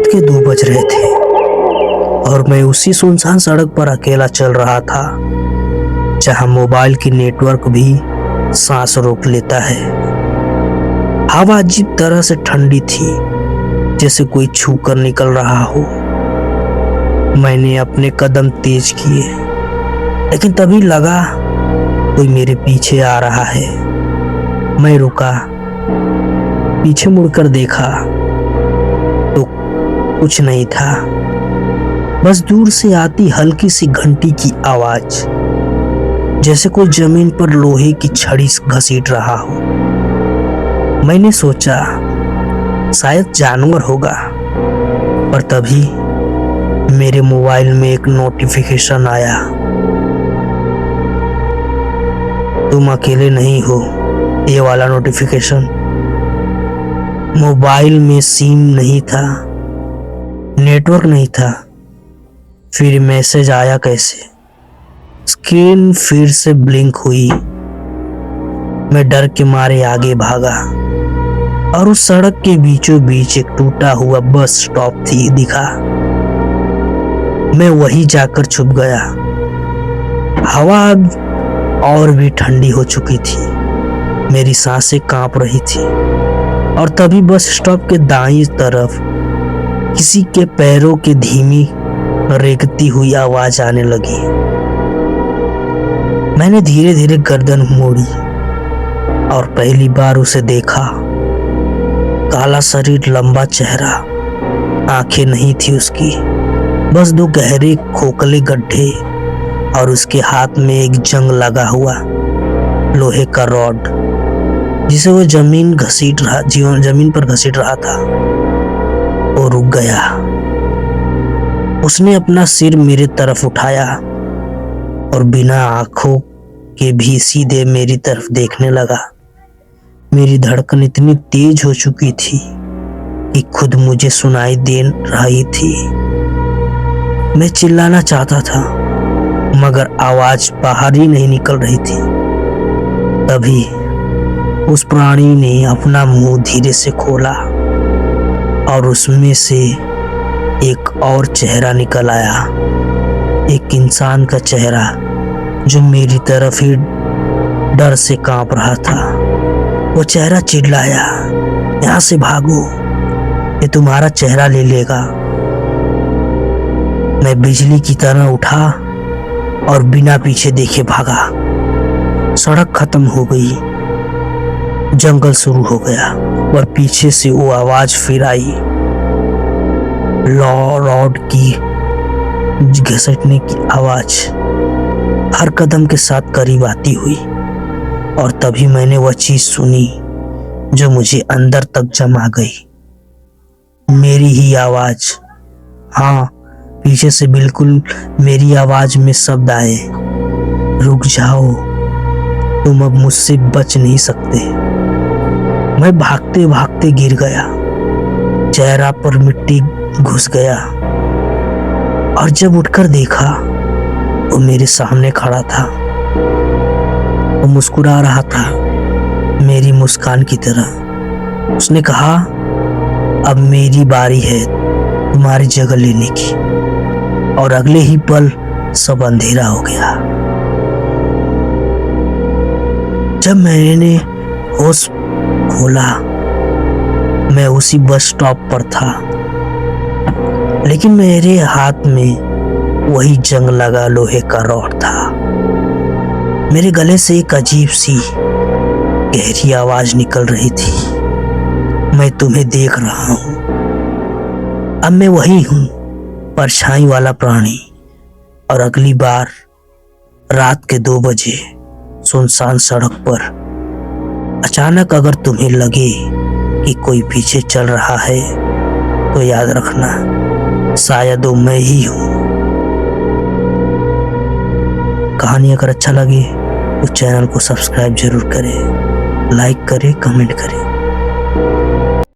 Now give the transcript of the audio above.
के 2 बज रहे थे और मैं उसी सुनसान सड़क पर अकेला चल रहा था जहां मोबाइल की नेटवर्क भी सांस रोक लेता है। हवा अजीब तरह से ठंडी थी, जैसे कोई छू कर निकल रहा हो। मैंने अपने कदम तेज किए, लेकिन तभी लगा कोई मेरे पीछे आ रहा है। मैं रुका, पीछे मुड़कर देखा तो कुछ नहीं था, बस दूर से आती हल्की सी घंटी की आवाज, जैसे कोई जमीन पर लोहे की छड़ी घसीट रहा हो। मैंने सोचा शायद जानवर होगा, पर तभी मेरे मोबाइल में एक नोटिफिकेशन आया, तुम अकेले नहीं हो। ये वाला नोटिफिकेशन। मोबाइल में सिम नहीं था, नेटवर्क नहीं था, फिर मैसेज आया कैसे? स्क्रीन फिर से ब्लिंक हुई। मैं डर के मारे आगे भागा और उस सड़क के बीचों बीच एक टूटा हुआ बस स्टॉप दिखा। मैं वहीं जाकर छुप गया। हवा अब और भी ठंडी हो चुकी थी, मेरी सांसें कांप रही थी और तभी बस स्टॉप के दाईं तरफ किसी के पैरों की धीमी रेंगती हुई आवाज आने लगी। मैंने धीरे धीरे गर्दन मोड़ी और पहली बार उसे देखा। काला शरीर, लंबा चेहरा, आंखें नहीं थी उसकी, बस 2 गहरे खोखले गड्ढे और उसके हाथ में एक जंग लगा हुआ लोहे का रॉड, जिसे वो जमीन पर घसीट रहा था। वो रुक गया। उसने अपना सिर मेरे तरफ उठाया और बिना आंखों के भी सीधे मेरी तरफ देखने लगा। मेरी धड़कन इतनी तेज हो चुकी थी कि खुद मुझे सुनाई दे रही थी। मैं चिल्लाना चाहता था, मगर आवाज बाहर ही नहीं निकल रही थी। तभी उस प्राणी ने अपना मुंह धीरे से खोला और उसमें से एक और चेहरा निकल आया, एक इंसान का चेहरा जो मेरी तरफ ही डर से कांप रहा था। वो चेहरा चिल्लाया, यहां से भागो, ये तुम्हारा चेहरा ले लेगा। मैं बिजली की तरह उठा और बिना पीछे देखे भागा। सड़क खत्म हो गई, जंगल शुरू हो गया और पीछे से वो आवाज फिर आई, रॉड की घसीटने की आवाज हर कदम के साथ करीब आती हुई। और तभी मैंने वह चीज सुनी जो मुझे अंदर तक जमा गई। मेरी ही आवाज। हाँ, पीछे से बिल्कुल मेरी आवाज में शब्द आए, रुक जाओ, तुम अब मुझसे बच नहीं सकते। मैं भागते भागते गिर गया, चेहरा पर मिट्टी घुस गया और जब उठकर देखा वो मेरे सामने खड़ा था। वो मुस्कुरा रहा था मेरी मुस्कान की तरह। उसने कहा, अब मेरी बारी है तुम्हारी जगह लेने की। और अगले ही पल सब अंधेरा हो गया। जब मैंने होश खोला, मैं उसी बस स्टॉप पर था, लेकिन मेरे हाथ में वही जंग लगा लोहे का रॉड था। मेरे गले से एक अजीब सी गहरी आवाज निकल रही थी, मैं तुम्हें देख रहा हूं। अब मैं वही हूं, परछाई वाला प्राणी। और अगली बार रात के 2 बजे सुनसान सड़क पर अचानक अगर तुम्हें लगे कि कोई पीछे चल रहा है, तो याद रखना, शायद वो मैं ही हूं। कहानी अगर अच्छा लगे तो चैनल को सब्सक्राइब जरूर करें, लाइक करें, कमेंट करें।